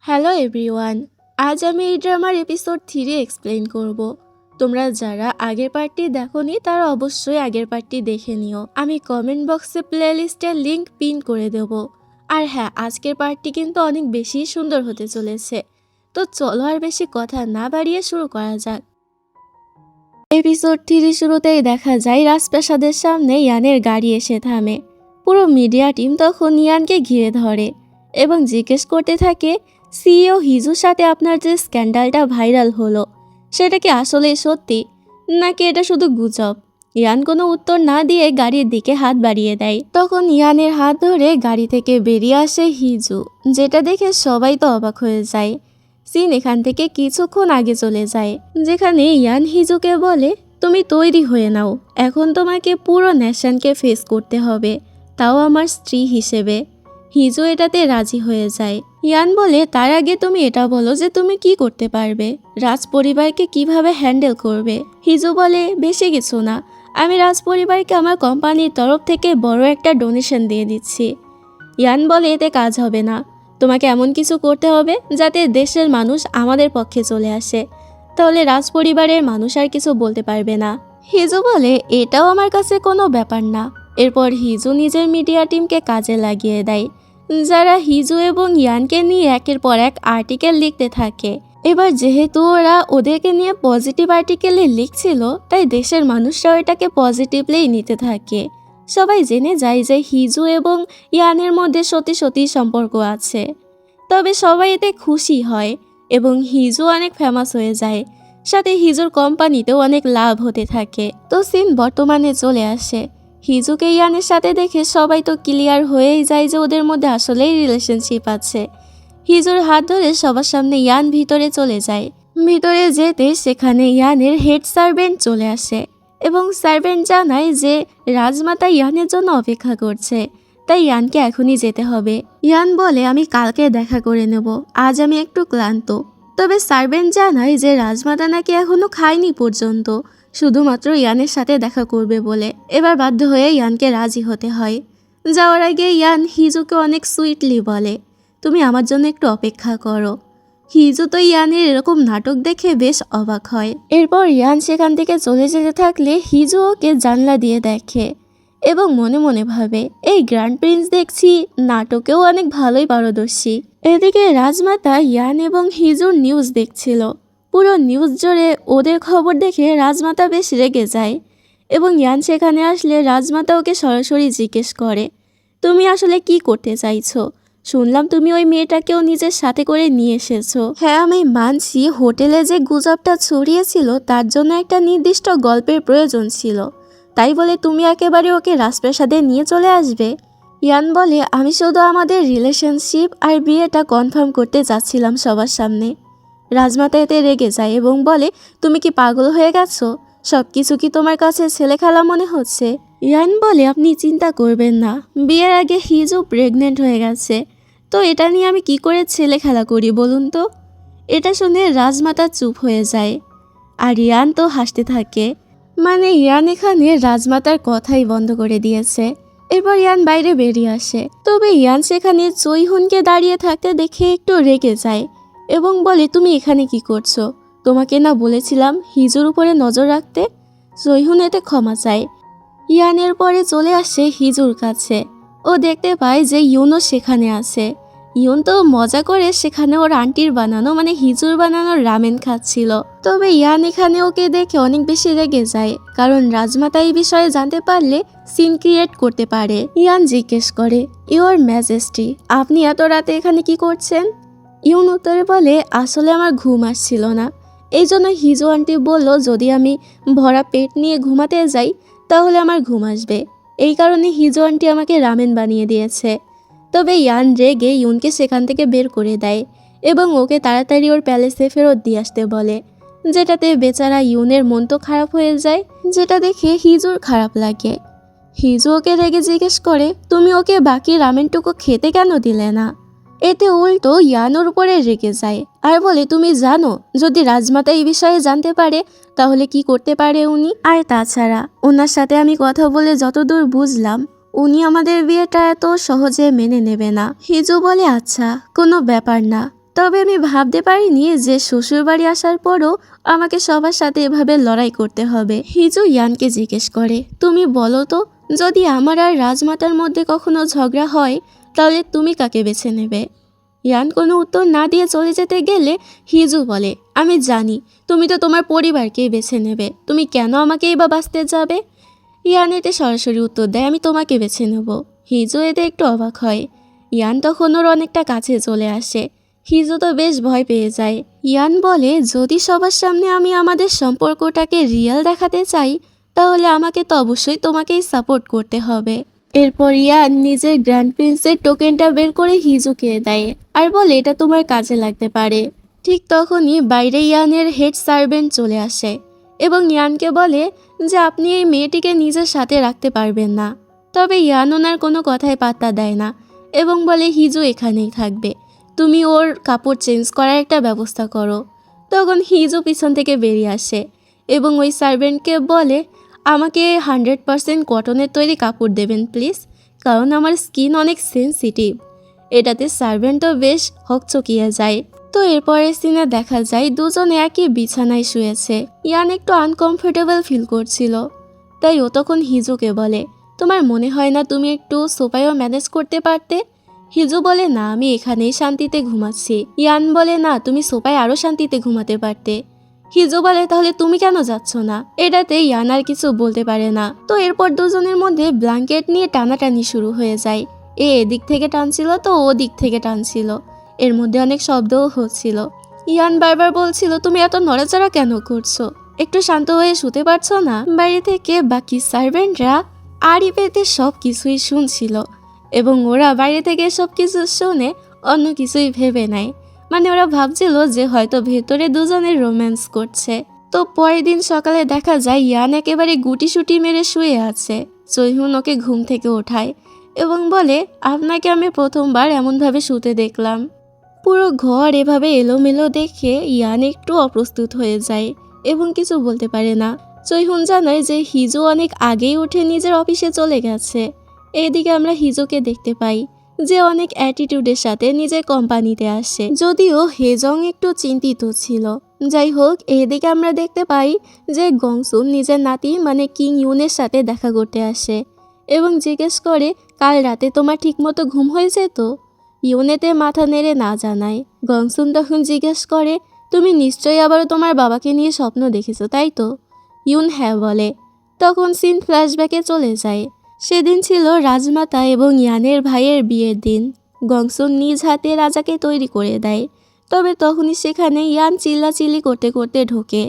Hello everyone, আজ আমি এই ড্রামার এপিসোড 3 এক্সপ্লেইন করব। তোমরা যারা আগের পার্টটি দেখোনি তারা অবশ্যই আগের পার্টটি দেখে নিও। আমি কমেন্ট বক্সে প্লেলিস্টের লিংক পিন করে দেব। আর হ্যাঁ, আজকের পার্টটি কিন্তু অনেক বেশি সুন্দর হতে চলেছে। তো চলো আর বেশি কথা না বাড়িয়ে শুরু করা যাক। এপিসোড 3 শুরুতেই দেখা যায় রাজপ্রাসাদের সামনে ইয়ানের গাড়ি এসে থামে। পুরো মিডিয়া টিম তখন ইয়ানকে ঘিরে ধরে এবং জিজ্ঞেস করতে থাকে, সিইও হিজুর সাথে আপনার যে স্ক্যান্ডালটা ভাইরাল হলো সেটা কি আসলে সত্যি নাকি এটা শুধু গুজব? ইয়ান কোনো উত্তর না দিয়ে গাড়ির দিকে হাত বাড়িয়ে দেয়। তখন ইয়ানের হাত ধরে গাড়ি থেকে বেরিয়ে আসে হিজু, যেটা দেখে সবাই তো অবাক হয়ে যায়। সিন এখান থেকে কিছুক্ষণ আগে চলে যায়, যেখানে ইয়ান হিজুকে বলে, তুমি তৈরি হয়ে নাও, এখন তোমাকে পুরো নেশনকে ফেস করতে হবে, তাও আমার স্ত্রী হিসেবে। হিজু এটাতে রাজি হয়ে যায়। ইয়ান বলে, তার আগে তুমি এটা বলো যে তুমি কি করতে পারবে, রাজ পরিবারকে কিভাবে হ্যান্ডেল করবে। হিজু বলে, বেশি কিছু না, আমি রাজ পরিবারকে আমার কোম্পানির তরফ থেকে বড় একটা ডোনেশন দিয়ে দিচ্ছি। ইয়ান বলে, এতে কাজ হবে না, তোমাকে এমন কিছু করতে হবে যাতে দেশের মানুষ আমাদের পক্ষে চলে আসে, তাহলে রাজ পরিবারের মানুষ আর কিছু বলতে পারবে না। হিজু বলে, এটাও আমার কাছে কোনো ব্যাপার না। এরপর হিজু নিজের মিডিয়া টিমকে কাজে লাগিয়ে দেয়, যারা হিজু এবং ইয়ানকে নিয়ে একের পর এক আর্টিকেল লিখতে থাকে। এবার যেহেতু ওরা ওদেরকে নিয়ে পজিটিভ আর্টিকেলে লিখছিল, তাই দেশের মানুষরাও এটাকে পজিটিভলি নিতে থাকে। সবাই জেনে যায় যে হিজু এবং ইয়ানের মধ্যে সত্যি সত্যি সম্পর্ক আছে। তবে সবাই এতে খুশি হয় এবং হিজু অনেক ফেমাস হয়ে যায়, সাথে হিজুর কোম্পানিতেও অনেক লাভ হতে থাকে। তো সিন বর্তমানে চলে আসে। হিজুকে ইয়ানের সাথে দেখে সবাই তো ক্লিয়ার হয়েই যায় যে ওদের মধ্যে আসলেই রিলেশনশিপ আছে। হিজুর হাত ধরে সবার সামনে ইয়ান ভিতরে চলে যায়। ভিতরে যেতে সেখানে ইয়ানের হেড সার্ভেন্ট চলে আসে এবং সার্ভেন্ট জানায় যে রাজমাতা ইয়ানের জন্য অপেক্ষা করছে, তাই ইয়ানকে এখনই যেতে হবে। ইয়ান বলে, আমি কালকে দেখা করে নেব, আজ আমি একটু ক্লান্ত। তবে সার্ভেন্ট জানায় যে রাজমাতা নাকি এখনো খায়নি পর্যন্ত, শুধুমাত্র ইয়ানের সাথে দেখা করবে বলে। এবার বাধ্য হয়ে ইয়ানকে রাজি হতে হয়। যাওয়ার আগে ইয়ান হিজুকে অনেক সুইটলি বলে, তুমি আমার জন্য একটু অপেক্ষা করো। হিজু তো ইয়ানের এরকম নাটক দেখে বেশ অবাক হয়। এরপর ইয়ান সেখান থেকে চলে যেতে থাকলে হিজু ওকে জানলা দিয়ে দেখে এবং মনে মনে ভাবে, এই গ্র্যান্ড প্রিন্স দেখছি নাটকেও অনেক ভালোই পারদর্শী। এদিকে রাজমাতা ইয়ান এবং হিজুর নিউজ দেখছিল। পুরো নিউজ জুড়ে ওদের খবর দেখে রাজমাতা বেশ রেগে যায় এবং ইয়ান সেখানে আসলে রাজমাতা ওকে সরাসরি জিজ্ঞেস করে, তুমি আসলে কি করতে চাইছো? শুনলাম তুমি ওই মেয়েটাকেও নিজের সাথে করে নিয়ে এসেছো। হ্যাঁ, আমি মানছি হোটেলে যে গুজবটা ছড়িয়েছিল তার জন্য একটা নির্দিষ্ট গল্পের প্রয়োজন ছিল, তাই বলে তুমি একেবারে ওকে রাজপ্রাসাদে নিয়ে চলে আসবে? ইয়ান বলে, আমি শুধু আমাদের রিলেশনশিপ আর বিয়েটা কনফার্ম করতে যাচ্ছিলাম সবার সামনে। রাজমাতা এতে রেগে যায় এবং বলে, তুমি কি পাগল হয়ে গেছো? সব কিছু কি তোমার কাছে ছেলে খেলা মনে হচ্ছে? ইয়ান বলে, আপনি চিন্তা করবেন না, বিয়ের আগে হিজু প্রেগনেন্ট হয়ে গেছে, তো এটা নিয়ে আমি কি করে ছেলে খেলা করি বলুন তো? এটা শুনে রাজমাতা চুপ হয়ে যায় আর ইয়ান তো হাসতে থাকে। মানে ইয়ান এখানে রাজমাতার কথাই বন্ধ করে দিয়েছে। এরপর ইয়ান বাইরে বেরিয়ে আসে, তবে ইয়ান সেখানে চৈহুনকে দাঁড়িয়ে থাকতে দেখে একটু রেগে যায় এবং বলে, তুমি এখানে কি করছো? তোমাকে না বলেছিলাম হিজুর উপরে নজর রাখতে? চৈহুন এতে ক্ষমা চায়। ইয়ানের পরে চলে আসে হিজুর কাছে। ও দেখতে পায় যে ইউনও সেখানে আছে। ইউন তো মজা করে সেখানে ওর আন্টির বানানো মানে হিজুর বানানো রামেন খাচ্ছিল। তবে ইয়ান এখানে ওকে দেখে অনেক বেশি রেগে যায়, কারণ রাজমাতা এই বিষয়ে জানতে পারলে সিন ক্রিয়েট করতে পারে। ইয়ান জিজ্ঞেস করে, ইওর ম্যাজেস্টি, আপনি এত রাতে এখানে কি করছেন? ইউন উত্তরে বলে, আসলে আমার ঘুম আসছিল না, এই জন্য হিজু আন্টি বলল যদি আমি ভরা পেট নিয়ে ঘুমাতে যাই তাহলে আমার ঘুম আসবে, এই কারণে হিজু আন্টি আমাকে রামেন বানিয়ে দিয়েছে। তবে ইয়ান রেগে ইউনকে সেখান থেকে বের করে দেয় এবং ওকে তাড়াতাড়ি ওর প্যালেসে ফেরত দিয়ে আসতে বলে, যেটাতে বেচারা ইউনের মন তো খারাপ হয়ে যায়, যেটা দেখে হিজুর খারাপ লাগে। হিজু ওকে রেগে জিজ্ঞেস করে, তুমি ওকে বাকি রামেনটুকু খেতে কেন দিলে না? এতে উল্টো ইয়ান ওর উপরে রেগে যায় আর বলে, তুমি জানো যদি রাজমাতা এই বিষয়ে জানতে পারে তাহলে কি করতে পারে উনি? আর তাছাড়া ওনার সাথে আমি কথা বলে যতদূর বুঝলাম উনি আমাদের বিয়েটা এত সহজে মেনে নেবে না। হিজু বলে, আচ্ছা কোনো ব্যাপার না, তবে আমি ভাবতে পারিনি যে শ্বশুরবাড়ি আসার পরও আমাকে সবার সাথে এভাবে লড়াই করতে হবে। হিজু ইয়ানকে জিজ্ঞেস করে, তুমি বলো তো, যদি আমার আর রাজমাতার মধ্যে কখনো ঝগড়া হয় তাহলে তুমি কাকে বেছে নেবে? ইয়ান কোনো উত্তর না দিয়ে চলে যেতে গেলে হিজু বলে, আমি জানি তুমি তো তোমার পরিবারকেই বেছে নেবে, তুমি কেন আমাকেই বা বাঁচতে যাবে? ইয়ান এতে সরাসরি উত্তর দেয়, আমি তোমাকে বেছে নেব। হিজু এতে একটু অবাক হয়। ইয়ান তখন ওর অনেকটা কাছে চলে আসে। হিজু তো বেশ ভয় পেয়ে যায়। ইয়ান বলে, যদি সবার সামনে আমি আমাদের সম্পর্কটাকে রিয়েল দেখাতে চাই তাহলে আমাকে তো অবশ্যই তোমাকেই সাপোর্ট করতে হবে। এরপর ইয়ান নিজের গ্র্যান্ড প্রিন্সের টোকেনটা বের করে হিজুকে দেয় আর বলে, এটা তোমার কাজে লাগতে পারে। ঠিক তখনই বাইরে ইয়ানের হেড সার্ভেন্ট চলে আসে এবং ইয়ানকে বলে যে আপনি এই মেয়েটিকে নিজের সাথে রাখতে পারবেন না। তবে ইয়ান ওনার কোনো কথায় পাত্তা দেয় না এবং বলে, হিজু এখানেই থাকবে, তুমি ওর কাপড় চেঞ্জ করার একটা ব্যবস্থা করো। তখন হিজু পিছন থেকে বেরিয়ে আসে এবং ওই সার্ভেন্টকে বলে, আমাকে 100% কটনের তৈরি কাপড় দেবেন প্লিজ, কারণ আমার স্কিন অনেক সেন্সিটিভ। এটাতে সার্ভেন্টও বেশ হকচকিয়ে যায়। তো এরপরের সিনে দেখা যায় দুজনে একই বিছানায় শুয়েছে। ইয়ান একটু আনকমফোর্টেবল ফিল করছিল, তাই ও তখন হিজুকে বলে, তোমার মনে হয় না তুমি একটু সোফায়ও ম্যানেজ করতে পারতে? হিজু বলে, না, আমি এখানেই শান্তিতে ঘুমাচ্ছি। ইয়ান বলে, না, তুমি সোফায় আরও শান্তিতে ঘুমাতে পারতে। হিজু বলে, তাহলে তুমি কেন যাচ্ছ না? এটাতে ইয়ান আর কিছু বলতে পারে না। তো এরপর দুজনের মধ্যে ব্ল্যাঙ্কেট নিয়ে টানাটানি শুরু হয়ে যায়। এদিক থেকে টানছিল তো ও দিক থেকে টানছিল, এর মধ্যে অনেক শব্দও হচ্ছিল। ইয়ান বারবার বলছিল, তুমি এত নড়াচড়া কেন করছো? একটু শান্ত হয়ে শুতে পারছো না? বাইরে থেকে বাকি সার্ভেন্টরা আড়ি পেতে সব কিছুই শুনছিল এবং ওরা বাইরে থেকে সব কিছু শুনে অন্য কিছুই ভেবে নেয়। মানে ওরা ভাবছিল যে হয়তো ভেতরে দুজনের রোম্যান্স করছে। তো পরের দিন সকালে দেখা যায় ইয়ান একেবারে গুটিসুটি মেরে শুয়ে আছে। চৈহুন ওকে ঘুম থেকে ওঠায় এবং বলে, আপনাকে আমি প্রথমবার এমনভাবে শুতে দেখলাম। পুরো ঘর এভাবে এলোমেলো দেখে ইয়ান একটু অপ্রস্তুত হয়ে যায় এবং কিছু বলতে পারে না। চৈহুন জানায় যে হিজু অনেক আগেই উঠে নিজের অফিসে চলে গেছে। এদিকে আমরা হিজুকে দেখতে পাই যে অনেক অ্যাটিটিউডের সাথে নিজের কোম্পানিতে আসে, যদিও হেজং একটু চিন্তিত ছিল। যাই হোক, এদিকে আমরা দেখতে পাই যে গংসুন নিজের নাতি মানে কিং ইউনের সাথে দেখা করতে আসে এবং জিজ্ঞেস করে, কাল রাতে তোমার ঠিকমতো ঘুম হয়েছে তো? ইউনেতে মাথা নেড়ে না জানায়। গংসুন তখন জিজ্ঞেস করে, তুমি নিশ্চয়ই আবারও তোমার বাবাকে নিয়ে স্বপ্ন দেখেছো তাই তো? ইউন হ্যাঁ বলে। তখন সিন ফ্ল্যাশব্যাকে চলে যায়। সেদিন ছিল রাজমাতা এবং ইয়ানের ভাইয়ের বিয়ের দিন। গংসুন নিজ হাতে রাজাকে তৈরি করে দেয়। তবে তখনই সেখানে ইয়ান চিল্লাচিল্লি করতে করতে ঢোকে,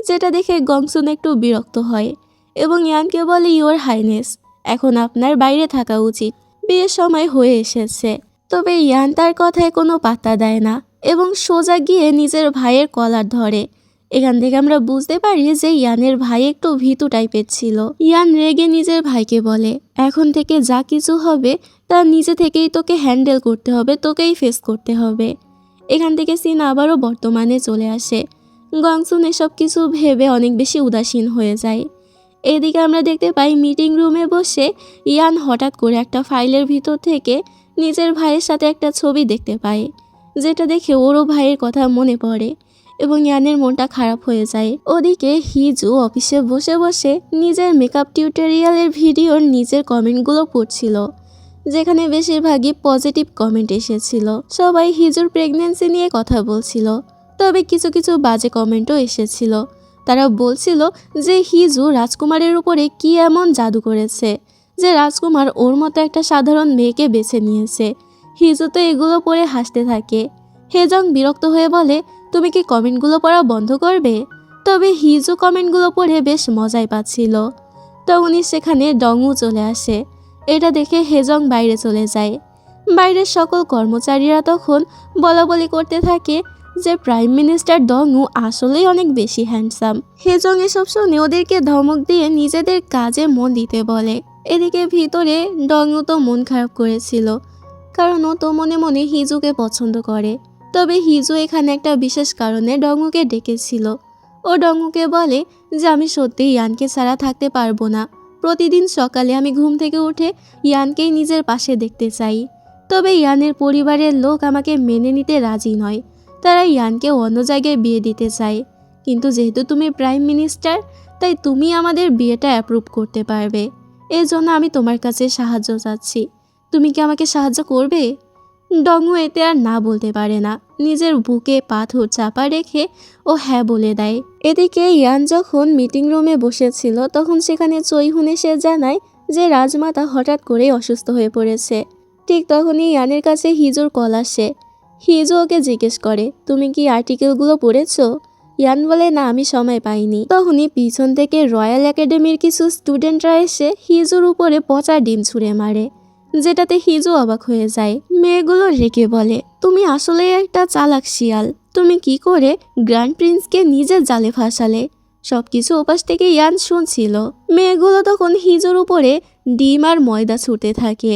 যেটা দেখে গংসুন একটু বিরক্ত হয় এবং ইয়ানকে বলে, ইওর হাইনেস, এখন আপনার বাইরে থাকা উচিত, বিয়ের সময় হয়ে এসেছে। তবে ইয়ান তার কথায় কোনো পাত্তা দেয় না এবং সোজা গিয়ে নিজের ভাইয়ের কলার ধরে। এখান থেকে আমরা বুঝতে পারি যে ইয়ানের ভাই একটু ভীতু টাইপের ছিল। ইয়ান রেগে নিজের ভাইকে বলে, এখন থেকে যা কিছু হবে তা নিজে থেকেই তোকে হ্যান্ডেল করতে হবে, তোকেই ফেস করতে হবে। এখান থেকে সিন আবারও বর্তমানে চলে আসে। গংসুন এসব কিছু ভেবে অনেক বেশি উদাসীন হয়ে যায়। এদিকে আমরা দেখতে পাই মিটিং রুমে বসে ইয়ান হঠাৎ করে একটা ফাইলের ভিতর থেকে নিজের ভাইয়ের সাথে একটা ছবি দেখতে পায়, যেটা দেখে ওরও ভাইয়ের কথা মনে পড়ে এবং ইয়ানের মনটা খারাপ হয়ে যায়। ওদিকে হিজু অফিসে বসে বসে নিজের মেকআপ টিউটোরিয়ালের ভিডিওর নিজের কমেন্টগুলো পড়ছিল, যেখানে বেশিরভাগই পজিটিভ কমেন্ট এসেছিল। সবাই হিজুর প্রেগন্যান্সি নিয়ে কথা বলছিল, তবে কিছু কিছু বাজে কমেন্টও এসেছিল। তারা বলছিল যে হিজু রাজকুমারের উপরে কি এমন জাদু করেছে যে রাজকুমার ওর মতো একটা সাধারণ মেয়েকে বেছে নিয়েছে। হিজু তো এগুলো পড়ে হাসতে থাকে। হেজং বিরক্ত হয়ে বলে, তুমি কি কমেন্টগুলো পড়া বন্ধ করবে? তবে হিজু কমেন্টগুলো পড়ে বেশ মজাই পাচ্ছিল। তখনই সেখানে ডংউ চলে আসে। এটা দেখে হেজং বাইরে চলে যায়। বাইরের সকল কর্মচারীরা তখন বলাবলি করতে থাকে যে প্রাইম মিনিস্টার ডংউ আসলেই অনেক বেশি হ্যান্ডসাম। হেজং এসব শুনে ওদেরকে ধমক দিয়ে নিজেদের কাজে মন দিতে বলে। এদিকে ভিতরে ডংউ তো মন খারাপ করেছিল, কারণ ও তো মনে মনে হিজুকে পছন্দ করে। তবে হিজু এখানে একটা বিশেষ কারণে ডংউকে ডেকেছিল। ও ডংউকে বলে যে আমি সত্যিই ইয়ানকে ছাড়া থাকতে পারবো না। প্রতিদিন সকালে আমি ঘুম থেকে উঠে ইয়ানকেই নিজের পাশে দেখতে চাই। তবে ইয়ানের পরিবারের লোক আমাকে মেনে নিতে রাজি নয়। তারা ইয়ানকে অন্য জায়গায় বিয়ে দিতে চায়। কিন্তু যেহেতু তুমি প্রাইম মিনিস্টার, তাই তুমি আমাদের বিয়েটা অ্যাপ্রুভ করতে পারবে। এই জন্য আমি তোমার কাছে সাহায্য চাচ্ছি। তুমি কি আমাকে সাহায্য করবে? ডংহো এতে আর না বলতে পারে না। নিজের বুকে পাথর চাপা রেখে ও হ্যাঁ বলে দেয়। এদিকে ইয়ান যখন মিটিং রুমে বসেছিল, তখন সেখানে চৈহুন এসে জানায় যে রাজমাতা হঠাৎ করেই অসুস্থ হয়ে পড়েছে। ঠিক তখনই ইয়ানের কাছে হিজুর কল আসে। হিজু ওকে জিজ্ঞেস করে, তুমি কি আর্টিকেলগুলো পড়েছো? ইয়ান বলে, না, আমি সময় পাইনি। তখনই পিছন থেকে রয়্যাল একাডেমির কিছু স্টুডেন্টরা এসে হিজুর উপরে পচা ডিম ছুঁড়ে মারে, যেটাতে হিজু অবাক হয়ে যায়। মেয়েগুলো রেগে বলে, তুমি আসলে একটা চালাক শিয়াল। তুমি কি করে গ্র্যান্ড প্রিন্সকে নিজের জালে ফাঁসালে? সবকিছু ওপাশ থেকে ইয়ান শুনছিল। মেয়েগুলো তখন হিজুর উপরে ডিম আর ময়দা ছুটতে থাকে।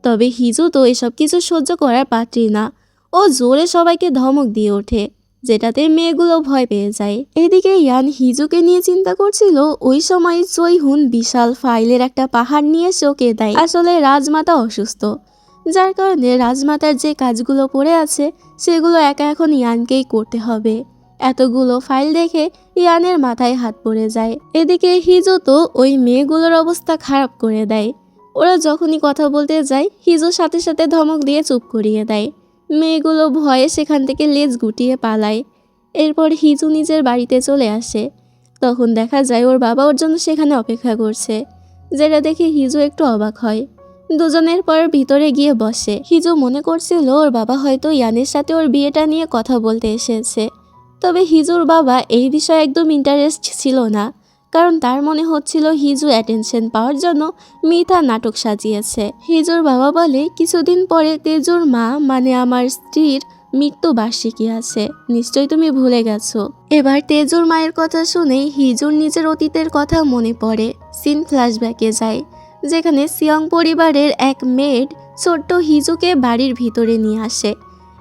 তবে হিজু তো এসব কিছু সহ্য করার পাত্রী না। ও জোরে সবাইকে ধমক দিয়ে ওঠে, যেটাতে মেয়েগুলো ভয় পেয়ে যায়। এদিকে ইয়ান হিজুকে নিয়ে চিন্তা করছিল। ওই সময় চৈহুন বিশাল ফাইলের একটা পাহাড় নিয়ে চোখে দেয়। আসলে রাজমাতা অসুস্থ, যার কারণে রাজমাতার যে কাজগুলো পড়ে আছে সেগুলো একা এখন ইয়ানকেই করতে হবে। এতগুলো ফাইল দেখে ইয়ানের মাথায় হাত পড়ে যায়। এদিকে হিজু তো ওই মেয়েগুলোর অবস্থা খারাপ করে দেয়। ওরা যখনই কথা বলতে যায়, হিজুর সাথে সাথে ধমক দিয়ে চুপ করিয়ে দেয়। মেয়েগুলো ভয়ে সেখান থেকে লেজ গুটিয়ে পালায়। এরপর হিজু নিজের বাড়িতে চলে আসে। তখন দেখা যায় ওর বাবা ওর জন্য সেখানে অপেক্ষা করছে, যেটা দেখে হিজু একটু অবাক হয়। দুজনের পর ভিতরে গিয়ে বসে। হিজু মনে করছিল ওর বাবা হয়তো ইয়ানের সাথে ওর বিয়েটা নিয়ে কথা বলতে এসেছে। তবে হিজুর বাবা এই বিষয়ে একদম ইন্টারেস্ট ছিল না, কারণ তার মনে হচ্ছিল হিজু অ্যাটেনশন পাওয়ার জন্য মিথ্যা নাটক সাজিয়েছে। হিজুর বাবা বলে, কিছুদিন পরে তেজুর মা মানে আমার স্ত্রীর মৃত্যুবার্ষিকী আছে, নিশ্চয়ই তুমি ভুলে গেছো। এবার তেজুর মায়ের কথা শুনেই হিজুর নিজের অতীতের কথা মনে পড়ে। সিন ফ্ল্যাশব্যাকে যায়, যেখানে সিয়ং পরিবারের এক মেড ছোট্ট হিজুকে বাড়ির ভিতরে নিয়ে আসে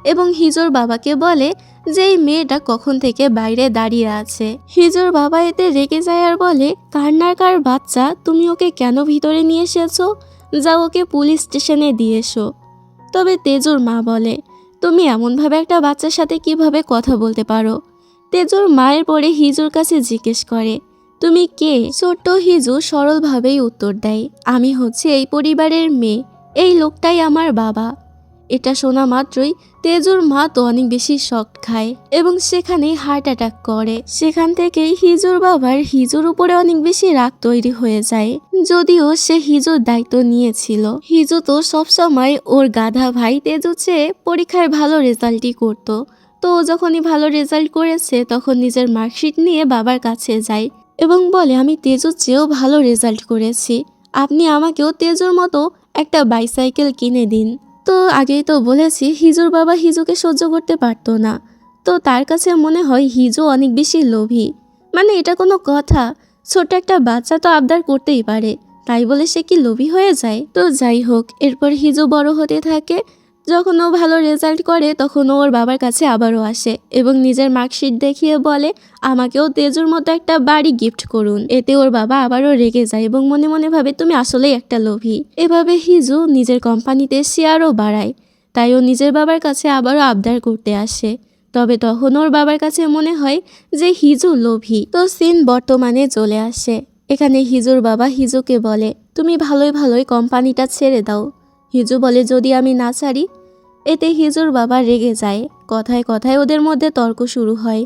এবং হিজুর বাবাকে বলে যে এই মেয়েটা কখন থেকে বাইরে দাঁড়িয়ে আছে। হিজুর বাবা এতে রেগে যায় আর বলে, কার বাচ্চা, তুমি ওকে কেন ভিতরে নিয়ে এসেছো? যাও ওকে পুলিশ স্টেশনে দিয়ে এসো। তবে তেজুর মা বলে, তুমি এমনভাবে একটা বাচ্চার সাথে কিভাবে কথা বলতে পারো? তেজুর মায়ের পরে হিজুর কাছে জিজ্ঞেস করে, তুমি কে? ছোট্ট হিজু সরলভাবেই উত্তর দেয়, আমি হচ্ছে এই পরিবারের মেয়ে, এই লোকটাই আমার বাবা। এটা শোনা মাত্রই তেজুর মা তো অনেক বেশি শক খায় এবং সেখানেই হার্ট অ্যাটাক করে। সেখান থেকেই হিজুর বাবার হিজুর উপরে অনেক বেশি রাগ তৈরি হয়ে যায়, যদিও সে হিজুর দায়িত্ব নিয়েছিল। হিজু তো সবসময় ওর গাধা ভাই তেজু চেয়ে পরীক্ষায় ভালো রেজাল্টই করত। তো যখনই ভালো রেজাল্ট করেছে তখন নিজের মার্কশিট নিয়ে বাবার কাছে যায় এবং বলে, আমি তেজুর চেয়েও ভালো রেজাল্ট করেছি, আপনি আমাকেও তেজুর মতো একটা বাইসাইকেল কিনে দিন। তো আগেই তো বলেছি হিজুর বাবা হিজুকে সহ্য করতে পারতো না। তো তার কাছে মনে হয় হিজু অনেক বেশি লোভী। মানে এটা কোনো কথা? ছোট একটা বাচ্চা তো আবদার করতেই পারে, তাই বলে সে কি লোভী হয়ে যায়? তো যাই হোক, এরপর হিজু বড় হতে থাকে। যখন ও ভালো রেজাল্ট করে তখন ও ওর বাবার কাছে আবারও আসে এবং নিজের মার্কশিট দেখিয়ে বলে, আমাকেও তেজুর মতো একটা বাড়ি গিফট করুন। এতে ওর বাবা আবারও রেগে যায় এবং মনে মনে ভাবে, তুমি আসলেই একটা লোভী। এভাবে হিজু নিজের কোম্পানিতে শেয়ারও বাড়ায়, তাই ও নিজের বাবার কাছে আবারও আবদার করতে আসে। তবে তখন ওর বাবার কাছে মনে হয় যে হিজু লোভী। তো সিন বর্তমানে চলে আসে। এখানে হিজুর বাবা হিজুকে বলে, তুমি ভালোই কোম্পানিটা ছেড়ে দাও। হিজু বলে, যদি আমি না ছাড়ি? এতে হিজুর বাবা রেগে যায়। কথায় কথায় ওদের মধ্যে তর্ক শুরু হয়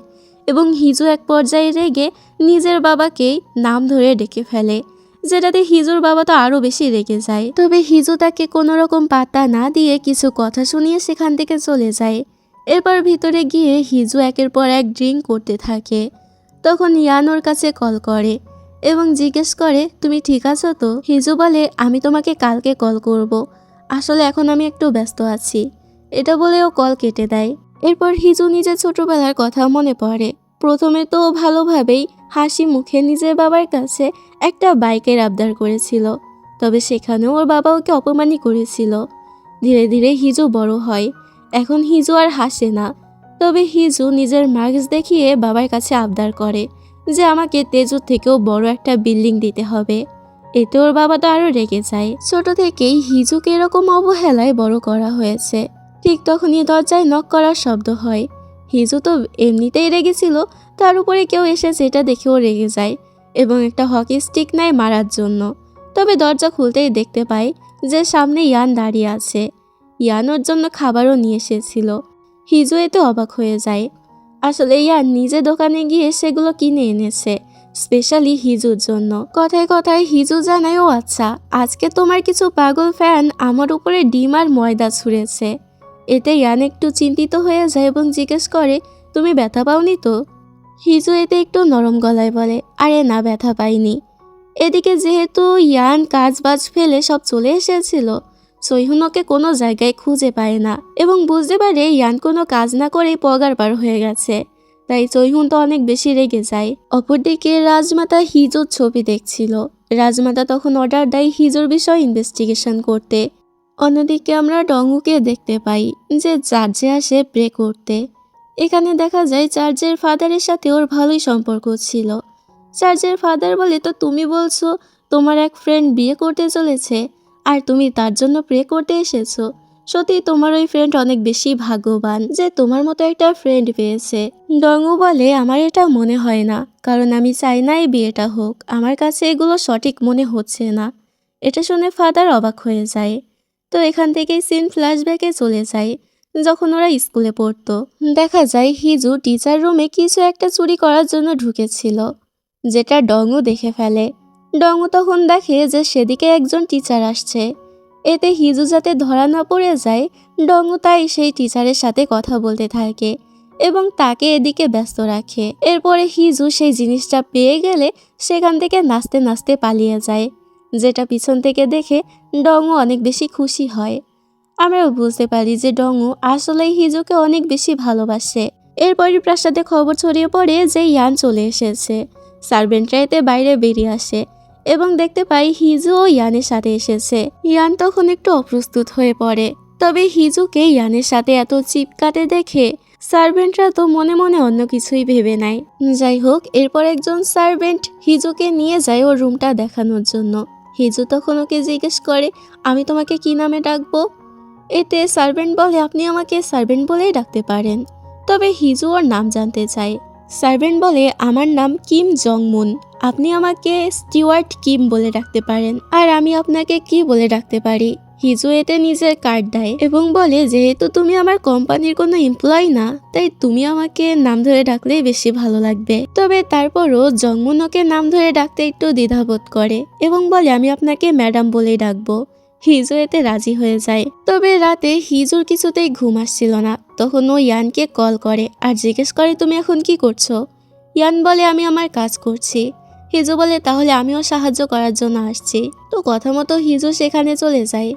এবং হিজু এক পর্যায়ে রেগে নিজের বাবাকেই নাম ধরে ডেকে ফেলে, যেটাতে হিজুর বাবা তো আরো বেশি রেগে যায়। তবে হিজু তাকে কোনো রকম পাত্তা না দিয়ে কিছু কথা শুনিয়ে সেখান থেকে চলে যায়। এরপর ভিতরে গিয়ে হিজু একের পর এক ড্রিঙ্ক করতে থাকে। তখন ইয়ান ওর কাছে কল করে এবং জিজ্ঞেস করে, তুমি ঠিক আছো তো? হিজু বলে, আমি তোমাকে কালকে কল করব, আসলে এখন আমি একটু ব্যস্ত আছি। এটা বলে ও কল কেটে দেয়। এরপর হিজু নিজের ছোটবেলার কথা মনে পড়ে। প্রথমে তো ও ভালোভাবেই হাসি মুখে নিজের বাবার কাছে একটা বাইকের আবদার করেছিল, তবে সেখানেও ওর বাবা ওকে অপমানই করেছিল। ধীরে ধীরে হিজু বড় হয়। এখন হিজু আর হাসে না, তবে হিজু নিজের মার্কস দেখিয়ে বাবার কাছে আবদার করে যে আমাকে তেজুর থেকেও বড় একটা বিল্ডিং দিতে হবে। এতে ওর বাবা তো আরো রেগে যায়। ছোট থেকেই হিজুকে এরকম অবহেলায় বড় করা হয়েছে। ঠিক তখনই দরজায় নক করার শব্দ হয়। হিজু তো এমনিতেই রেগেছিল, তার উপরে কেউ এসেছে এটা দেখেও রেগে যায় এবং একটা হকি স্টিক নেয় মারার জন্য। তবে দরজা খুলতেই দেখতে পায় যে সামনে ইয়ান দাঁড়িয়ে আছে। ইয়ান ওর জন্য খাবারও নিয়ে এসেছিল। হিজু এতে অবাক হয়ে যায়। আসলে ইয়ান নিজে দোকানে গিয়ে সেগুলো কিনে এনেছে স্পেশালি হিজুর জন্য। কথায় কথায় হিজু জানায়, ও আচ্ছা, আজকে তোমার কিছু পাগল ফ্যান আমার উপরে ডিম আর ময়দা ছুঁড়েছে। এতে ইয়ান একটু চিন্তিত হয়ে যায় এবং জিজ্ঞেস করে, তুমি ব্যথা পাওনি তো? হিজু এতে একটু নরম গলায় বলে, আরে না, ব্যথা পাইনি। এদিকে যেহেতু ইয়ান কাজ বাজ ফেলে সব চলে এসেছিল, সৈহুনকে কোনো জায়গায় খুঁজে পায় না এবং বুঝতে পারে ইয়ান কোনো কাজ না করে পগার পার হয়ে গেছে। তাই সৈহুন তো অনেক বেশি রেগে যায়। অপরদিকে রাজমাতা হিজুর ছবি দেখছিল। রাজমাতা তখন অর্ডার দেয় হিজুর বিষয়ে ইনভেস্টিগেশন করতে। অন্যদিকে আমরা ডঙ্গুকে দেখতে পাই যে চার্চে আসে প্রে করতে। এখানে দেখা যায় চার্চের ফাদারের সাথে ওর ভালোই সম্পর্ক ছিল। চার্চের ফাদার বলে, তো তুমি বলছো তোমার এক ফ্রেন্ড বিয়ে করতে চলেছে আর তুমি তার জন্য প্রে করতে এসেছো। সত্যি তোমার ওই ফ্রেন্ড অনেক বেশি ভাগ্যবান যে তোমার মতো একটা ফ্রেন্ড পেয়েছে। ডঙ্গু বলে, আমার এটা মনে হয় না, কারণ আমি চাই না এই বিয়েটা হোক। আমার কাছে এগুলো সঠিক মনে হচ্ছে না। এটা শুনে ফাদার অবাক হয়ে যায়। তো এখান থেকেই সিন ফ্ল্যাশব্যাকে চলে যায় যখন ওরা স্কুলে পড়তো। দেখা যায় হিজু টিচার রুমে কিছু একটা চুরি করার জন্য ঢুকেছিল, যেটা ডঙ্গু দেখে ফেলে। ডঙ্গু তখন দেখে যে সেদিকে একজন টিচার আসছে। এতে হিজু যাতে ধরা না পড়ে যায়, ডঙ্গু তাই সেই টিচারের সাথে কথা বলতে থাকে এবং তাকে এদিকে ব্যস্ত রাখে। এরপরে হিজু সেই জিনিসটা পেয়ে গেলে সেখান থেকে নাচতে নাচতে পালিয়ে যায়, যেটা পিছন থেকে দেখে ডঙ্গু অনেক বেশি খুশি হয়। আমরাও বুঝতে পারি যে ডঙ্গু আসলেই হিজুকে অনেক বেশি ভালোবাসে। এরপরই প্রাসাদে খবর ছড়িয়ে পড়ে যে ইয়ান চলে এসেছে। সার্ভেন্টরা এতে বাইরে বেরিয়ে আসে এবং দেখতে পাই হিজু ও ইয়ানের সাথে এসেছে। ইয়ান তখন একটু অপ্রস্তুত হয়ে পড়ে। তবে হিজুকে ইয়ানের সাথে এত চিপকাতে দেখে সার্ভেন্টরা তো মনে মনে অন্য কিছুই ভেবে নেয়। যাই হোক, এরপর একজন সার্ভেন্ট হিজুকে নিয়ে যায় ওর রুমটা দেখানোর জন্য। হিজু তখন ওকে জিজ্ঞেস করে, আমি তোমাকে কি নামে ডাকবো? এতে সার্ভেন্ট বলে, আপনি আমাকে সার্ভেন্ট বলেই ডাকতে পারেন। তবে হিজু ওর নাম জানতে চায়। সার্ভেন্ট বলে, আমার নাম কিম জংমুন, আপনি আমাকে স্টিওয়ার্ট কিম বলে ডাকতে পারেন। আর আমি আপনাকে কি বলে ডাকতে পারি? হিজু এতে নিজের কার্ড দেয় এবং বলে, যেহেতু তুমি আমার কোম্পানির কোনো এমপ্লয়ি না, তাই তুমি আমাকে নাম ধরে ডাকলেই বেশি ভালো লাগবে। তবে তারপরও জংমুন ওকে নাম ধরে ডাকতে একটু দ্বিধাবোধ করে এবং বলে, আমি আপনাকে ম্যাডাম বলেই ডাকবো। হিজু এতে রাজি হয়ে যায়। তবে রাতে হিজুর কিছুতেই ঘুম আসছিল না। তখন ও ইয়ানকে কল করে আর জিজ্ঞেস করে, তুমি এখন কি করছো? ইয়ান বলে, আমি আমার কাজ করছি। হিজু বলে, তাহলে আমিও সাহায্য করার জন্য আসছি। তো কথা মতো হিজু সেখানে চলে যায়।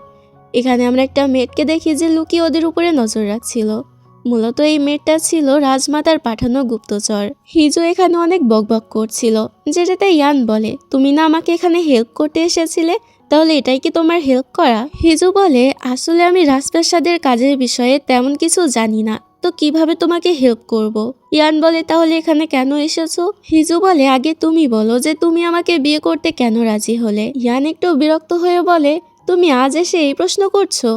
এখানে আমরা একটা মেয়েটকে দেখি যে লুকিয়ে ওদের উপরে নজর রাখছিল। মূলত এই মেয়েটা ছিল রাজমাতার পাঠানো গুপ্তচর। হিজু এখানে অনেক বকবক করছিল, যেটাতে ইয়ান বলে, তুমি না আমাকে এখানে হেল্প করতে এসেছিলে, তাহলে এটাই কি তোমার হেল্প করা? হিজু বলে, আসলে আমি রাজপ্রাসাদের কাজের বিষয়ে তেমন কিছু জানি না, তো কিভাবে তোমাকে হেল্প করব? ইয়ান বলে, তাহলে এখানে কেন এসেছো? হিজু বলে, আগে তুমি বলো যে তুমি আমাকে বিয়ে করতে কেন রাজি হলে? ইয়ান একটু বিরক্ত হয়ে বলে, তুমি আজ এসে এই প্রশ্ন করছো?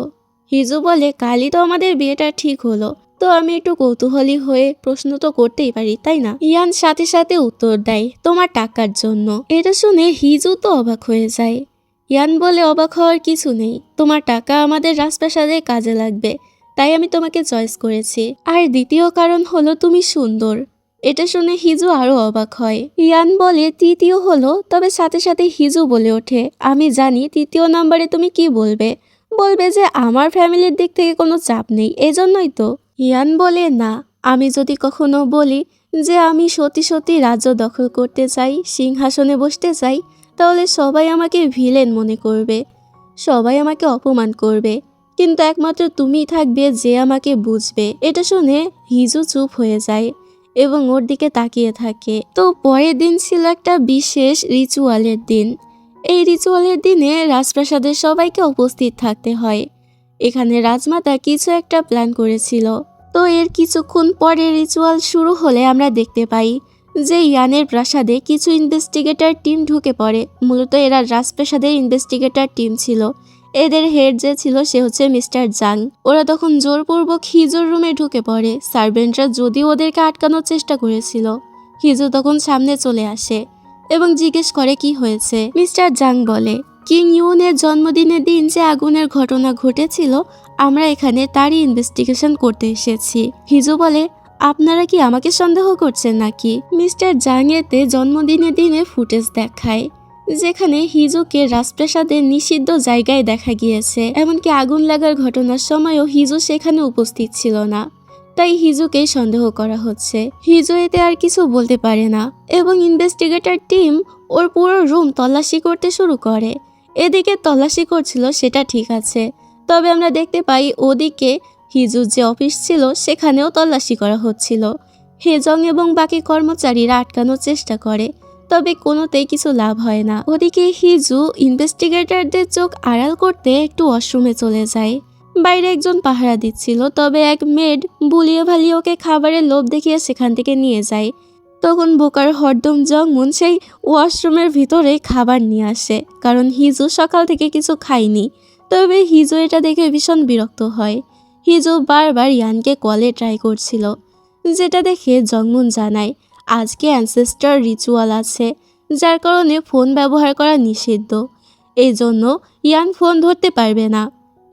হিজু বলে, কালই তো আমাদের বিয়েটা ঠিক হলো, তো আমি একটু কৌতূহলী হয়ে প্রশ্ন তো করতেই পারি, তাই না? ইয়ান সাথে সাথে উত্তর দেয়, তোমার টাকার জন্য। এটা শুনে হিজু তো অবাক হয়ে যায়। ইয়ান বলে, অবাক হওয়ার কিছু নেই, তোমার টাকা আমাদের রাজপ্রাসাদে কাজে লাগবে, তাই আমি তোমাকে চয়েস করেছি। আর দ্বিতীয় কারণ হলো তুমি সুন্দর। এটা শুনে হিজু আরো অবাক হয়। ইয়ান বলে, তৃতীয় হলো, তবে সাথে সাথে হিজু বলে ওঠে, আমি জানি তৃতীয় নাম্বারে তুমি কি বলবে, বলবে যে আমার ফ্যামিলির দিক থেকে কোনো চাপ নেই, এজন্যই তো। ইয়ান বলে, না, আমি যদি কখনো বলি যে আমি সত্যি সত্যি রাজ্য দখল করতে চাই, সিংহাসনে বসতে চাই, তাহলে সবাই আমাকে ভিলেন মনে করবে, সবাই আমাকে অপমান করবে, কিন্তু একমাত্র তুমিই থাকবে যে আমাকে বুঝবে। এটা শুনে হিজু চুপ হয়ে যায় এবং ওর দিকে তাকিয়ে থাকে। তো পরের দিন ছিল একটা বিশেষ রিচুয়ালের দিন। এই রিচুয়ালের দিনে রাজপ্রাসাদের সবাইকে উপস্থিত থাকতে হয়। এখানে রাজমাতা কিছু একটা প্ল্যান করেছিল। তো এর কিছুক্ষণ পরে রিচুয়াল শুরু হলে আমরা দেখতে পাই যে ইয়ানের প্রাসাদে কিছু ইনভেস্টিগেটর টিম ঢুকে পড়ে। মূলত এরা রাজপ্রাসাদের ইনভেস্টিগেটর টিম ছিল। এদের হেড যে ছিল সে হচ্ছে মিস্টার জাং। ওরা তখন জোরপূর্বক হিজুর রুমে ঢুকে পড়ে। সার্ভেন্টরা যদিও ওদেরকে আটকানোর চেষ্টা করেছিল, হিজু তখন সামনে চলে আসে এবং জিজ্ঞেস করে কি হয়েছে। মিস্টার জাং বলে, কিং ইউনের জন্মদিনের দিন যে আগুনের ঘটনা ঘটেছিল, আমরা এখানে তারই ইনভেস্টিগেশন করতে এসেছি। হিজু বলে, আপনারা কি আমাকে সন্দেহ করছেন নাকি? মিস্টার জাং এতে জন্মদিনের দিনে ফুটেজ দেখায়, যেখানে হিজুকে রাজপ্রাসাদের নিষিদ্ধ জায়গায় দেখা গিয়েছে। এমনকি আগুন লাগার ঘটনার সময়ও হিজু সেখানে উপস্থিত ছিল না, তাই হিজুকেই সন্দেহ করা হচ্ছে। হিজু এতে আর কিছু বলতে পারে না এবং ইনভেস্টিগেটর টিম ওর পুরো রুম তল্লাশি করতে শুরু করে। এদিকে তল্লাশি করছিল সেটা ঠিক আছে, তবে আমরা দেখতে পাই ওদিকে হিজুর যে অফিস ছিল সেখানেও তল্লাশি করা হচ্ছিল। হেজং এবং বাকি কর্মচারীরা আটকানোর চেষ্টা করে, তবে কোনোতেই কিছু লাভ হয় না। ওদিকে হিজু ইনভেস্টিগেটরদের চোখ আড়াল করতে একটু ওয়াশরুমে চলে যায়। বাইরে একজন পাহারা দিচ্ছিল, তবে এক মেড বুলিয়ে ভালিয়ে ওকে খাবারের লোভ দেখিয়ে সেখান থেকে নিয়ে যায়। তখন বোকার হরদম জংমুন সেই ওয়াশরুমের ভিতরে খাবার নিয়ে আসে, কারণ হিজু সকাল থেকে কিছু খায়নি। তবে হিজু এটা দেখে ভীষণ বিরক্ত হয়। হিজু বারবার ইয়ানকে কলে ট্রাই করছিল, যেটা দেখে জংমুন জানায় আজকে অ্যানসেস্টার রিচুয়াল আছে, যার কারণে ফোন ব্যবহার করা নিষিদ্ধ। এই জন্য ইয়ান ফোন ধরতে পারবে না।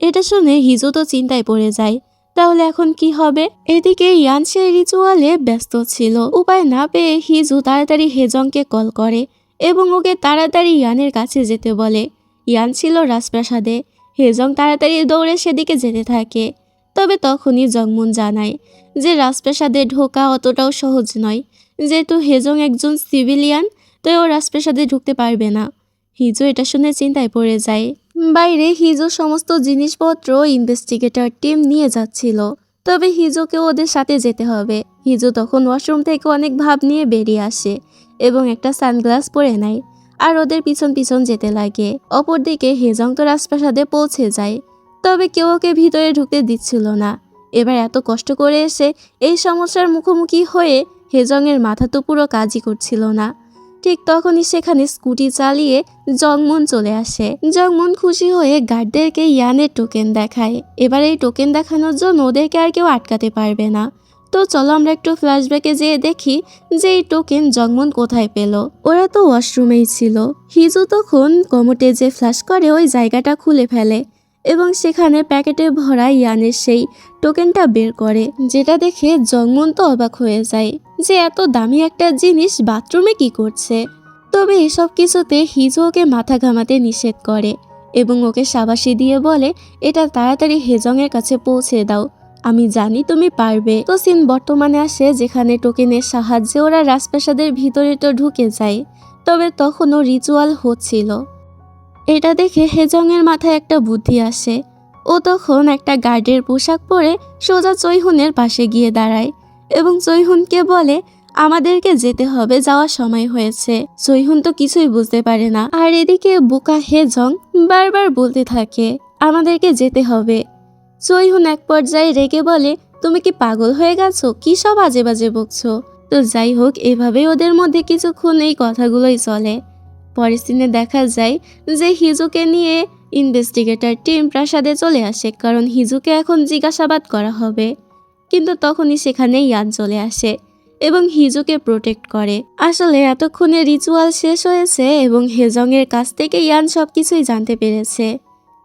এটা শুনে হিজু তো চিন্তায় পড়ে যায়, তাহলে এখন কি হবে? এদিকে ইয়ান সেই রিচুয়ালে ব্যস্ত ছিল। উপায় না পেয়ে হিজু তাড়াতাড়ি হেজংকে কল করে এবং ওকে তাড়াতাড়ি ইয়ানের কাছে যেতে বলে। ইয়ান ছিল রাজপ্রাসাদে। হেজং তাড়াতাড়ি দৌড়ে সেদিকে যেতে থাকে। তবে তখনই জংমুন জানায় যে রাজপ্রাসাদে ঢোকা অতটাও সহজ নয়, যেহেতু হেজং একজন সিভিলিয়ান, তাই ও রাজপ্রাসাদে ঢুকতে পারবে না। হিজু এটা শুনে চিন্তায় পড়ে যায়। বাইরে হিজু সমস্ত জিনিসপত্র ইনভেস্টিগেটর টিম নিয়ে যাচ্ছিল, তবে হিজুকে ওদের সাথে যেতে হবে। হিজু তখন ওয়াশরুম থেকে অনেক ভাব নিয়ে বেরিয়ে আসে এবং একটা সানগ্লাস পরে নেয় আর ওদের পিছন পিছন যেতে লাগে। অপরদিকে হেজং তো রাজপ্রাসাদে পৌঁছে যায়, তবে কেউ ওকে ভিতরে ঢুকতে দিচ্ছিল না। এবার এত কষ্ট করে এসে এই সমস্যার মুখোমুখি হয়ে হেজংয়ের মাথা তো পুরো কাজই করছিল না। ঠিক তখনই সেখানে স্কুটি চালিয়ে জংমুন চলে আসে। জংমুন খুশি হয়ে গার্ডদেরকে ইয়ানের টোকেন দেখায়। এবার এই টোকেন দেখানোর জন্য ওদেরকে আর কেউ আটকাতে পারবে না। তো চলো আমরা একটু ফ্ল্যাশব্যাকে যেয়ে দেখি যে এই টোকেন জংমুন কোথায় পেল। ওরা তো ওয়াশরুমেই ছিল। হিজু তখন কমোটে যে ফ্ল্যাশ করে ওই জায়গাটা খুলে ফেলে এবং সেখানে প্যাকেটে ভরা ইয়ানের সেই টোকেনটা বের করে, যেটা দেখে জংমুন তো অবাক হয়ে যায় যে এত দামি একটা জিনিস বাথরুমে কি করছে। তবে এসব কিছুতে হিজু ওকে মাথা ঘামাতে নিষেধ করে এবং ওকে শাবাশি দিয়ে বলে এটা তাড়াতাড়ি হেজংয়ের কাছে পৌঁছে দাও, আমি জানি তুমি পারবে। তো সিন বর্তমানে আসে, যেখানে টোকেনের সাহায্যে ওরা রাজপ্রাসাদের ভিতরে তো ঢুকে যায়, তবে তখনও রিচুয়াল হচ্ছিল। এটা দেখে হেজংয়ের মাথায় একটা বুদ্ধি আসে। ও তখন একটা গার্ডের পোশাক পরে সোজা চৈহুনের পাশে গিয়ে দাঁড়ায় এবং চৈহুনকে বলে আমাদেরকে যেতে হবে, যাওয়ার সময় হয়েছে। চৈহুন তো কিছুই বুঝতে পারে না, আর এদিকে বোকা হেজং বারবার বলতে থাকে আমাদেরকে যেতে হবে। চৈহুন এক পর্যায়ে রেগে বলে তুমি কি পাগল হয়ে গেছো, কি সব আজে বাজে বকছো। তো যাই হোক, এভাবেই ওদের মধ্যে কিছুক্ষণ এই কথাগুলোই চলে। পরের দিনে দেখা যায় যে হিজুকে নিয়ে ইনভেস্টিগেটর টিম প্রাসাদে চলে আসে, কারণ হিজুকে এখন জিজ্ঞাসাবাদ করা হবে। কিন্তু তখনই সেখানে ইয়ান চলে আসে এবং হিজুকে প্রোটেক্ট করে। আসলে এতক্ষণে রিচুয়াল শেষ হয়েছে এবং হেজংয়ের কাছ থেকে ইয়ান সবকিছুই জানতে পেরেছে।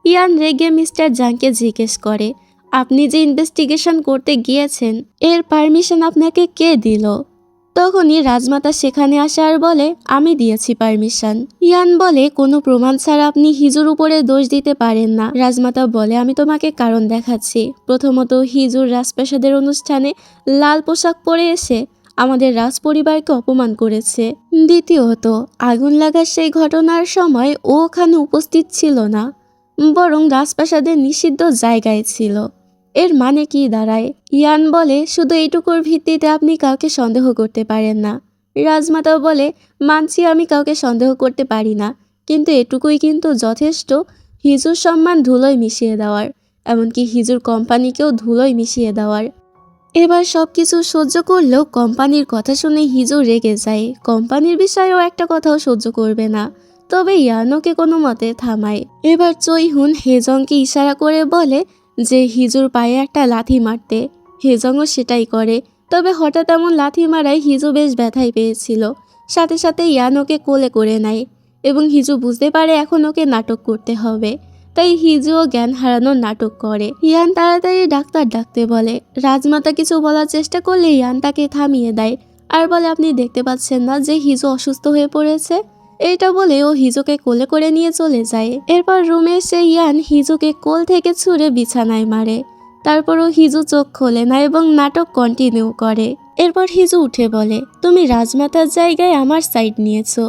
ইয়ান রেগে মিস্টার জাংকে জিজ্ঞেস করে আপনি যে ইনভেস্টিগেশন করতে গিয়েছেন এর পারমিশন আপনাকে কে দিল? তখনই রাজমাতা সেখানে আসে আর বলে আমি দিয়েছি পারমিশন। ইয়ান বলে কোনো প্রমাণ ছাড়া আপনি হিজুর উপরে দোষ দিতে পারেন না। রাজমাতা বলে আমি তোমাকে কারণ দেখাচ্ছি। প্রথমত, হিজুর রাজপ্রাসাদের অনুষ্ঠানে লাল পোশাক পরে এসে আমাদের রাজ পরিবারকে অপমান করেছে। দ্বিতীয়ত, আগুন লাগার সেই ঘটনার সময় ও ওখানে উপস্থিত ছিল না, বরং রাজপ্রাসাদের নিষিদ্ধ জায়গায় ছিল। এর মানে কি দাঁড়ায়? ইয়ান বলে শুধু এইটুকুর ভিত্তিতে আপনি কাউকে সন্দেহ করতে পারেন না। রাজমাতা বলে মানছি আমি কাউকে সন্দেহ করতে পারি না, কিন্তু এটুকুই কিন্তু যথেষ্ট হিজুর সম্মান ধুলোয় মিশিয়ে দেওয়ার, এমনকি হিজুর কোম্পানিকেও ধুলোয় মিশিয়ে দেওয়ার। এবার সবকিছু সহ্য করলেও কোম্পানির কথা শুনে হিজু রেগে যায়। কোম্পানির বিষয়েও একটা কথাও সহ্য করবে না। তবে ইয়ানোকে কোনো মতে থামায়। এবার চৈহুন হেজংকে ইশারা করে বলে যে হিজুর পায়ে একটা লাথি মারতে। হেজংও সেটাই করে। তবে হঠাৎ এমন লাথি মারায় হিজু বেশ ব্যথাই পেয়েছিল। সাথে সাথে ইয়ানোকে কোলে করে নেয় এবং হিজু বুঝতে পারে এখন ওকে নাটক করতে হবে। তাই হিজুও জ্ঞান হারানোর নাটক করে। ইয়ান তাড়াতাড়ি ডাক্তার ডাকতে বলে। রাজমাতা কিছু বলার চেষ্টা করলে ইয়ান তাকে থামিয়ে দেয় আর বলে আপনি দেখতে পাচ্ছেন না যে হিজু অসুস্থ হয়ে পড়েছে। এটা বলে ও হিজুকে কোলে করে নিয়ে চলে যায়। এরপর রুমে এসে ইয়ান হিজুকে কোল থেকে ছুঁড়ে বিছানায় মারে। তারপরও হিজু চোখ খোলে না এবং নাটক কন্টিনিউ করে। এরপর হিজু উঠে বলে তুমি রাজমাতার জায়গায় আমার সাইড নিয়েছো।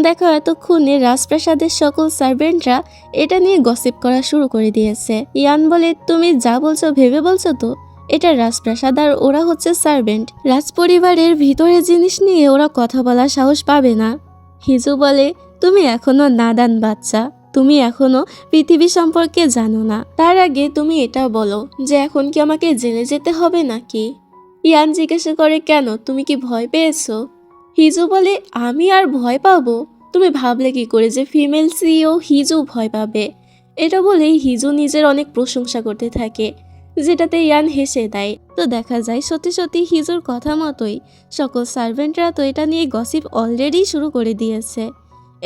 দেখো এতক্ষণে রাজপ্রাসাদের সকল সার্ভেন্টরা এটা নিয়ে গসিপ করা শুরু করে দিয়েছে। ইয়ান বলে তুমি যা বলছো ভেবে বলছো তো? এটা রাজপ্রাসাদ আর ওরা হচ্ছে সার্ভেন্ট। রাজপরিবারের ভিতরে জিনিস নিয়ে ওরা কথা বলার সাহস পাবে না। হিজু বলে তুমি এখনো নাদান বাচ্চা, তুমি এখনো পৃথিবী সম্পর্কে জানো না। তার আগে তুমি এটা বলো যে এখন কি আমাকে জেলে যেতে হবে নাকি? ইয়ান জিজ্ঞাসা করে কেন, তুমি কি ভয় পেয়েছো? হিজু বলে আমি আর ভয় পাবো? তুমি ভাবলে কি করে যে ফিমেল সিইও হিজু ভয় পাবে? এটা বলেই হিজু নিজের অনেক প্রশংসা করতে থাকে, যেটাতে ইয়ান হেসে দেয়। তো দেখা যায় সত্যি সত্যি হিজুর কথা মতোই সকল সার্ভেন্টরা তো এটা নিয়ে গসিপ অলরেডি শুরু করে দিয়েছে।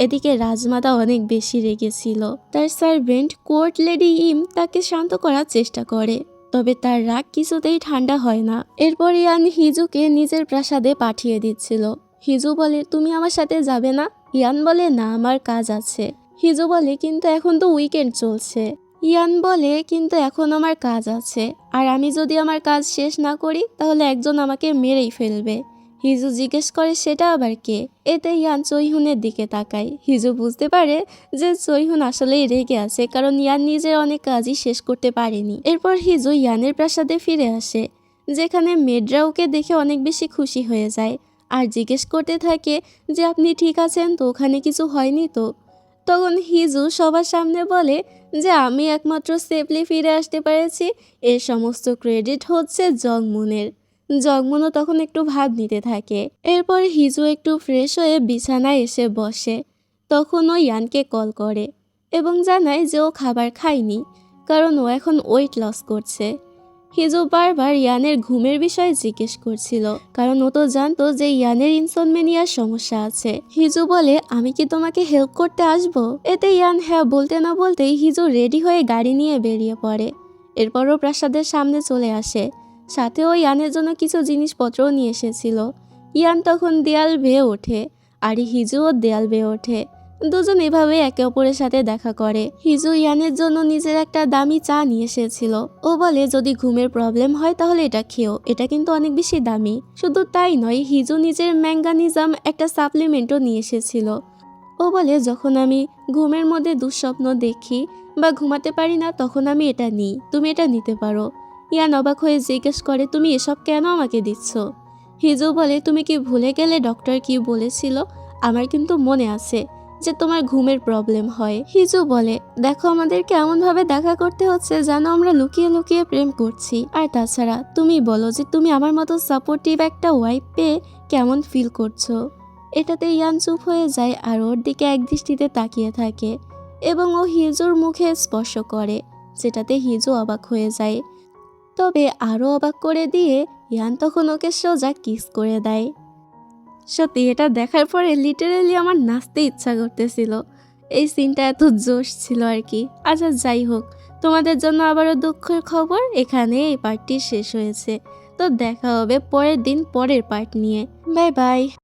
এদিকে রাজমাতা অনেক বেশি রেগেছিল। তার সার্ভেন্ট কোর্ট লেডি ইম তাকে শান্ত করার চেষ্টা করে, তবে তার রাগ কিছুতেই ঠান্ডা হয় না। এরপর ইয়ান হিজুকে নিজের প্রাসাদে পাঠিয়ে দিচ্ছিল। হিজু বলে তুমি আমার সাথে যাবে না? ইয়ান বলে না, আমার কাজ আছে। হিজু বলে কিন্তু এখন তো উইকেন্ড চলছে। ইয়ান বলে কিন্তু এখন আমার কাজ আছে, আর আমি যদি আমার কাজ শেষ না করি তাহলে একজন আমাকে মেরেই ফেলবে। হিজু জিজ্ঞেস করে সেটা আবার কে? এতে ইয়ান চৈহুনের দিকে তাকায়। হিজু বুঝতে পারে যে চৈহুন আসলেই রেগে আছে, কারণ ইয়ান নিজের অনেক কাজই শেষ করতে পারেনি। এরপর হিজু ইয়ানের প্রাসাদে ফিরে আসে, যেখানে মেডরা ওকে দেখে অনেক বেশি খুশি হয়ে যায় আর জিজ্ঞেস করতে থাকে যে আপনি ঠিক আছেন তো, ওখানে কিছু হয়নি তো? তখন হিজু সবার সামনে বলে যে আমি একমাত্র সেফলি ফিরে আসতে পেরেছি, এর সমস্ত ক্রেডিট হচ্ছে জংমুনের। জংমুনও তখন একটু ভাব নিতে থাকে। এরপর হিজু একটু ফ্রেশ হয়ে বিছানায় এসে বসে। তখন ও ইয়ানকে কল করে এবং জানায় যে ও খাবার খায়নি, কারণ ও এখন ওয়েট লস করছে। হিজু বারবার ইয়ানের ঘুমের বিষয়ে জিজ্ঞেস করছিল, কারণ ও তো জানতো যে ইয়ানের ইনসোমনিয়ার সমস্যা আছে। হিজু বলে আমি কি তোমাকে হেল্প করতে আসবো? এতে ইয়ান হ্যাঁ বলতে না বলতেই হিজু রেডি হয়ে গাড়ি নিয়ে বেরিয়ে পড়ে। এরপরও প্রাসাদের সামনে চলে আসে। সাথে ও ইয়ানের জন্য কিছু জিনিসপত্রও নিয়ে এসেছিল। ইয়ান তখন দেয়াল বেয়ে ওঠে আর হিজুও দেয়াল বেয়ে ওঠে। দুজন এভাবে একে অপরের সাথে দেখা করে। হিজু ইয়ানের জন্য নিজের একটা দামি চা নিয়ে এসেছিল। ও বলে যদি ঘুমের প্রবলেম হয় তাহলে এটা খেও, এটা কিন্তু অনেক বেশি দামি। শুধু তাই নয়, হিজু নিজের ম্যাঙ্গানিজম একটা সাপ্লিমেন্টও নিয়ে এসেছিল। ও বলে যখন আমি ঘুমের মধ্যে দুঃস্বপ্ন দেখি বা ঘুমাতে পারি না তখন আমি এটা নিই, তুমি এটা নিতে পারো। ইয়ান অবাক হয়ে জিজ্ঞেস করে তুমি এসব কেন আমাকে দিচ্ছ? হিজু বলে তুমি কি ভুলে গেলে ডক্টর কি বলেছিল? আমার কিন্তু মনে আছে যে তোমার ঘুমের প্রবলেম হয়। হিজু বলে দেখো আমাদের কেমন ভাবে দেখা করতে হচ্ছে, যেন আমরা লুকিয়ে লুকিয়ে প্রেম করছি। আর তাছাড়া তুমি বলো যে তুমি আমার মতো সাপোর্টিভ একটা ওয়াইফ পেয়ে কেমন ফিল করছো? এটাতে ইয়ান চুপ হয়ে যায় আর ওর দিকে একদৃষ্টিতে তাকিয়ে থাকে এবং ও হিজুর মুখে স্পর্শ করে, যেটাতে হিজু অবাক হয়ে যায়। তবে আরও অবাক করে দিয়ে ইয়ান তখন ওকে সোজা কিস করে দেয়। সত্যি এটা দেখার পরে লিটারেলি আমার নাচতে ইচ্ছা করতেছিল। এই সিনটা এত জোশ ছিল আর কি। আচ্ছা যাই হোক, তোমাদের জন্য আবারও দুঃখের খবর, এখানে এই পার্টটি শেষ হয়েছে। তো দেখা হবে পরের দিন পরের পার্ট নিয়ে। Bye bye.